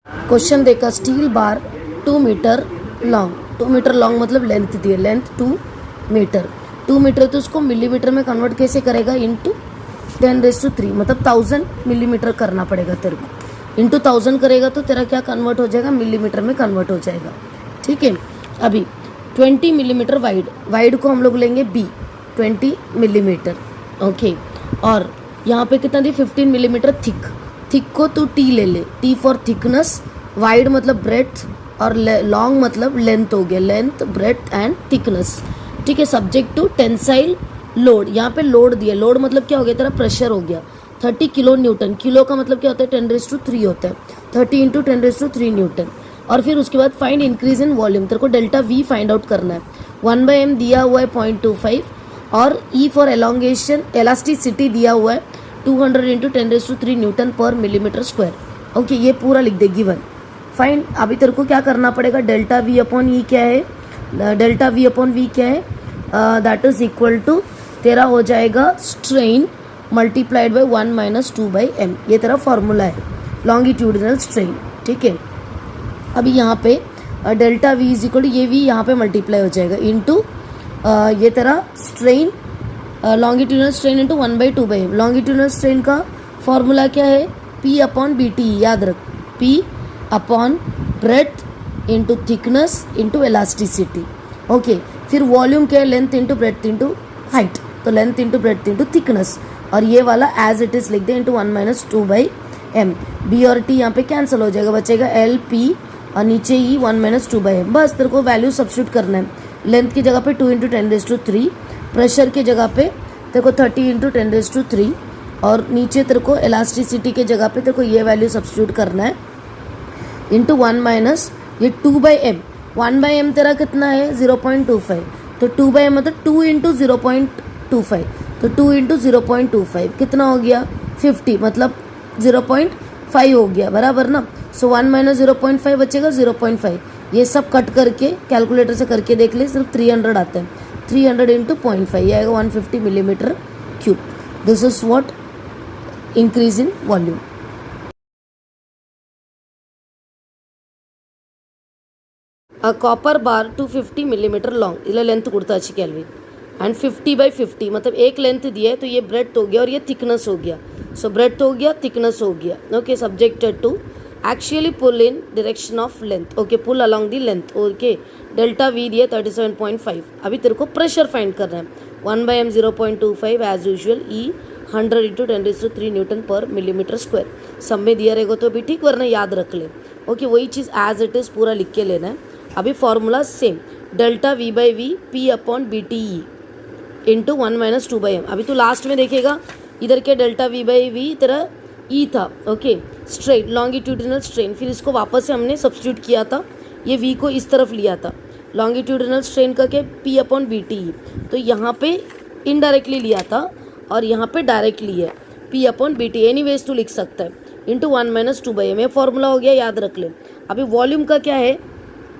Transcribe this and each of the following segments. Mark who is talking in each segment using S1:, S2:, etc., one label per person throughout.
S1: Question देखा, steel bar 2 metre long, 2 metre long मतलब length दी है, लेंथ 2 मीटर, 2 मीटर तो उसको मिलीमीटर में कन्वर्ट कैसे करेगा, इंटू 10⁻³ मतलब 1000 मिलीमीटर करना पड़ेगा तेरे को, इंटू 1000 करेगा तो तेरा क्या कन्वर्ट हो जाएगा, मिलीमीटर में कन्वर्ट हो जाएगा। ठीक है, अभी 20 मिलीमीटर वाइड, वाइड को हम लोग लेंगे बी 20 मिलीमीटर। ओके, और यहाँ पे कितना दी 15 मिलीमीटर थिक, थिक को तू टी ले ले, टी फॉर थिकनेस, वाइड मतलब ब्रेथ और लॉन्ग मतलब लेंथ हो गया, लेंथ ब्रेथ एंड थिकनेस। ठीक है, सब्जेक्ट टू टेंसाइल लोड, यहाँ पे लोड दिया, लोड मतलब क्या हो गया तेरा, प्रेशर हो गया 30 किलो न्यूटन, किलो का मतलब क्या होता है 10⁻³ होता है, 30 इंटू 10⁻³ न्यूटन। और फिर उसके बाद फाइंड इंक्रीज इन वॉल्यूम, तेरे को डेल्टा वी फाइंड आउट करना है, 1/m दिया हुआ है 0.25 और ई फॉर एलोंगेशन एलास्टिसिटी दिया हुआ है 200 इंटू 10⁻³ न्यूटन पर मिलीमीटर स्क्वायर। ओके, ये पूरा लिख दे गिवन। फाइन, अभी तेरे को क्या करना पड़ेगा, डेल्टा वी अपॉन ई क्या है, डेल्टा वी अपॉन वी क्या है, दैट इज इक्वल टू तेरा हो जाएगा स्ट्रेन मल्टीप्लाइड बाई 1 - 2/m, ये तेरा फॉर्मूला है लॉन्गिट्यूडिनल स्ट्रेन। ठीक है, अभी यहाँ पे delta V is equal to ये वी यहाँ पे मल्टीप्लाई हो जाएगा इंटू ये तेरा strain longitudinal strain into 1/2/m। Longitudinal strain का फॉर्मूला क्या है, P अपॉन BT, याद रख, P upon breadth into thickness into elasticity. Okay, फिर वॉल्यूम क्या है, length into breadth into height, तो length into breadth into thickness, और ये वाला एज इट इज लिख दे इंटू 1 - 2/m। बी और टी यहाँ पे कैंसिल हो जाएगा, बचेगा LP और नीचे ही 1 - 2/m। बस तेरे को वैल्यू सब्स्टिट्यूट करना है, लेंथ की जगह पे 2 इंटू 10⁻³, प्रेशर की जगह पे तेरे को 30 इंटू 10⁻³ और नीचे तेरे को एलास्टिसिटी के जगह पे तेरे को ये वैल्यू सब्स्टिट्यूट करना है इंटू 1 - ये 2/m, 1/m तेरा कितना है 0.25, तो 2/m मतलब 2 इंटू 0.25, तो 2 इंटू 0.25 कितना हो गया 50, मतलब 0.5 हो गया, बराबर ना। सो 1 - 0.5 बचेगा 0.5, ये सब कट करके कैलकुलेटर से करके देख ले, सिर्फ 300 आता है, 300 इंटू 0.5 ये आएगा 150 millimetre cube. This is what increase in volume. A copper bar 250 millimetre long, इला लेंथ कुड़ता अच्छी कैलवी एंड 50/50 मतलब एक लेंथ दिया है, तो ये ब्रेथ हो गया और ये थिकनेस हो गया, सो ब्रेथ हो गया थिकनेस हो गया। Okay, subjected to actually pull in direction of length, okay pull along the length. Okay, delta V दिया 37.5। अभी तेरे को प्रेशर फाइंड करना है, 1/m 0.25 एज यूजुअल, ई 100 इंटू 10⁻³ न्यूटन पर मिलीमीटर स्क्वायर। सब में दिया रहेगा तो भी ठीक, वरना याद रख ले। ओके, वही चीज़ एज इट इज़ पूरा लिख के लेना है। अभी formula same, delta V/V P upon BT into 1 - 2/m। अभी तो लास्ट में देखेगा इधर के डेल्टा V/V तेरा E था। ओके, स्ट्रेट लॉन्गिट्यूडिनल स्ट्रेन, फिर इसको वापस से हमने सब्स्टिट्यूट किया था, ये V को इस तरफ लिया था, लॉन्गिट्यूडिनल स्ट्रेन का क्या P अपॉन BT, तो यहाँ पे इनडायरेक्टली लिया था और यहाँ पे डायरेक्टली है P अपॉन BT, एनीवेज तू लिख सकता है इंटू 1 - 2/m। ये फॉर्मूला हो गया, याद रख ले। अभी वॉल्यूम का क्या है,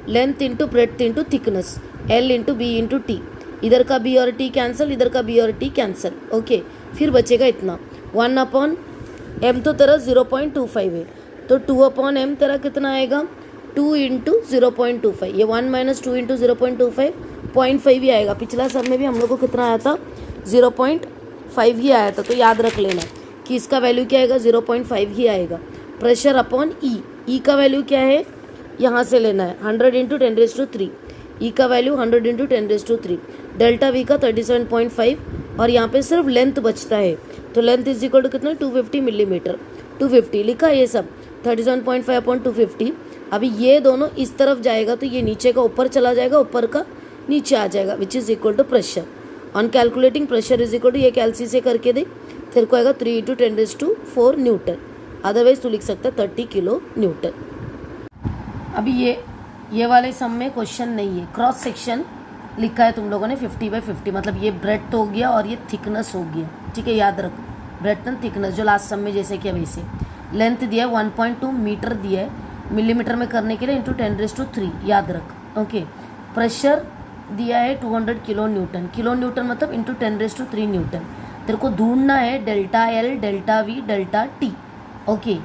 S1: length into breadth into thickness, L into B into T, इधर का B और T कैंसिल, इधर का B और T कैंसिल। ओके, फिर बचेगा इतना 1/m, तो तेरा 0.25 है, तो 2/m तेरा कितना आएगा 2 इंटू 0.25, ये 1 - 2 इंटू 0.25 0.5 ही आएगा। पिछला सब में भी हम लोग को कितना आया था 0.5 ही आया था, तो याद रख लेना कि इसका वैल्यू क्या आएगा 0.5 ही आएगा। प्रेशर अपॉन ई का वैल्यू क्या है, यहाँ से लेना है 100 इंटू 10⁻³ ई का वैल्यू 100 इंटू 10⁻³, डेल्टा वी का 37.5 और यहाँ पे सिर्फ लेंथ बचता है, तो लेंथ इज इक्वल टू कितना 250 मिलीमीटर, 250 लिखा ये सब 37.5 अपॉन 250। अभी ये दोनों इस तरफ जाएगा तो ये नीचे का ऊपर चला जाएगा, ऊपर का नीचे आ जाएगा, which is equal to pressure. On calculating pressure is equal to ये कैलसी से करके दे, तेरे को आएगा 3 इंटू 10⁻4 न्यूटन, अदरवाइज तू लिख सकता है 30 किलो न्यूटन। अभी ये वाले सम में क्वेश्चन नहीं है, क्रॉस सेक्शन लिखा है तुम लोगों ने 50/50, मतलब ये ब्रेथ हो गया और ये थिकनेस हो गया। ठीक है, याद रखो ब्रेथ एंड थिकनेस, जो लास्ट सम में जैसे किया वैसे। लेंथ दिया है 1.2 मीटर दिया है, मिलीमीटर में करने के लिए इंटू 10⁻3, याद रख। ओके, प्रेशर दिया है 200 किलो न्यूटन, किलो न्यूटन मतलब इंटू 10⁻3 न्यूटन। तेरे को ढूंढना है delta L, delta V, delta T। Okay,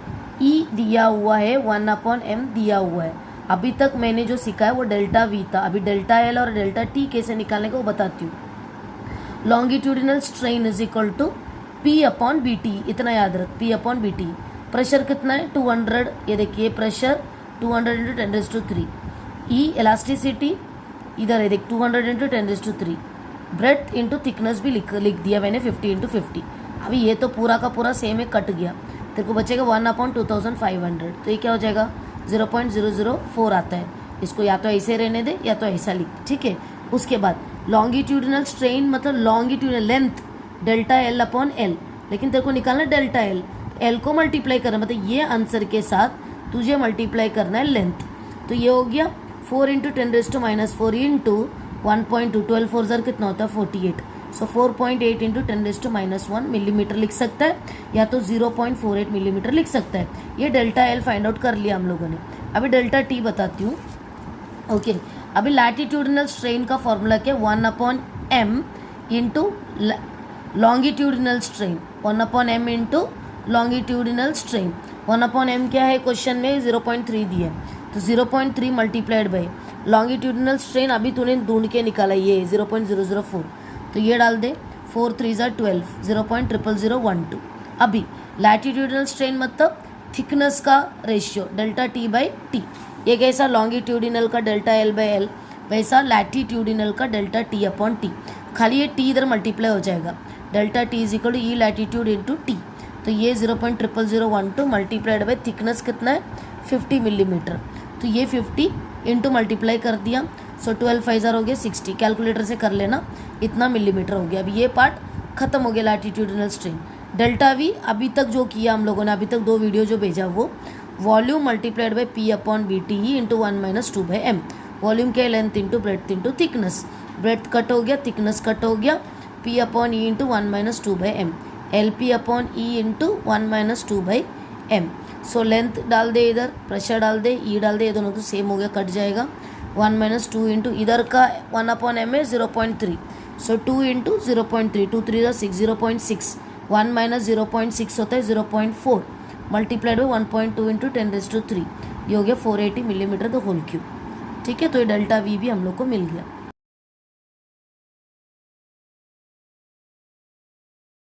S1: E दिया हुआ है, 1/m दिया हुआ है। अभी तक मैंने जो सीखा है वो डेल्टा वी था। अभी डेल्टा एल और डेल्टा टी कैसे निकालने का वो बताती हूँ। Longitudinal strain is equal to P/BT, इतना याद रख, P/BT। प्रेशर कितना है 200, ये देखिए प्रेशर 200 × 10⁻3। ई इलास्टिसिटी इधर है देख 200 × 10⁻3। ब्रेथ इंटू थिकनेस भी लिख दिया मैंने 50 × 50। अभी ये तो पूरा का पूरा सेम है, कट गया, तेरे को बचेगा 1/2500। तो ये क्या हो जाएगा 0.004 आता है। इसको या तो ऐसे रहने दे या तो ऐसा लिख, ठीक है। उसके बाद लॉन्गिट्यूडिनल स्ट्रेन मतलब लॉन्गिट्यूडिनल लेंथ डेल्टा L/L, लेकिन तेरे को निकालना डेल्टा एल को मल्टीप्लाई करना, मतलब ये आंसर के साथ तुझे मल्टीप्लाई करना है लेंथ। तो ये हो गया 4 × 10⁻⁴ इंटू 1.2, 12 4 ज़र कितना होता है 48। सो 4.8 × 10⁻1 मिलीमीटर लिख सकता है, या तो 0.48 मिलीमीटर लिख सकता है। ये डेल्टा एल फाइंड आउट कर लिया हम लोगों ने। अभी डेल्टा टी बताती हूँ। ओके, अभी लैटिट्यूडिनल स्ट्रेन का फॉर्मूला क्या, 1/m into longitudinal strain, 1/m into longitudinal strain. 1/m क्या है क्वेश्चन में 0.3 दिया है, तो 0.3 मल्टीप्लाइड बाई लॉन्गिट्यूडिनल स्ट्रेन अभी तूने ढूंढ के निकाला ये 0.004, तो ये डाल दे 4 3 ज़ा 12, 0.00012। अभी लैटिट्यूडिनल स्ट्रेन मतलब थिकनेस का रेशियो डेल्टा T/T। ये कैसा लॉन्गिट्यूडिनल का डेल्टा L/L, वैसा लैटिट्यूडिनल का डेल्टा T/T। खाली ये T इधर मल्टीप्लाई हो जाएगा, delta T is equal to E latitude into T। तो ये 0.00012 मल्टीप्लाइड बाई थिकनेस कितना है 50 मिलीमीटर। तो ये 50 इंटू मल्टीप्लाई कर दिया, सो 12 5 ज़र हो गया 60, कैलकुलेटर से कर लेना, इतना मिलीमीटर हो गया। अभी ये पार्ट खत्म हो गया लैटिट्यूडिनल स्ट्रेन। डेल्टा वी अभी तक जो किया हम लोगों ने, अभी तक 2 वीडियो जो भेजा वो volume multiplied by P/BT into 1 - 2/m। Volume के length into breadth into thickness, breadth cut हो गया, थिकनेस कट हो गया, P/E into 1 - 2/m, LP/E into 1 - 2/m। So length डाल दे, इधर प्रेशर डाल दे, ई डाल दे, ये दोनों तो सेम हो गया, कट जाएगा। 1 - 2 इंटू इधर का 1/m है 0.3, सो 2 इंटू 0.3, 2 3 ज़ा 6, 0.6। 1 - 0.6 होता है 0.4, मल्टीप्लाइड बाई 1.2 इंटू 10⁻3, ये हो गया 480 मिलीमीटर द होल क्यूब। ठीक है, तो ये डेल्टा वी भी हम लोग को मिल गया।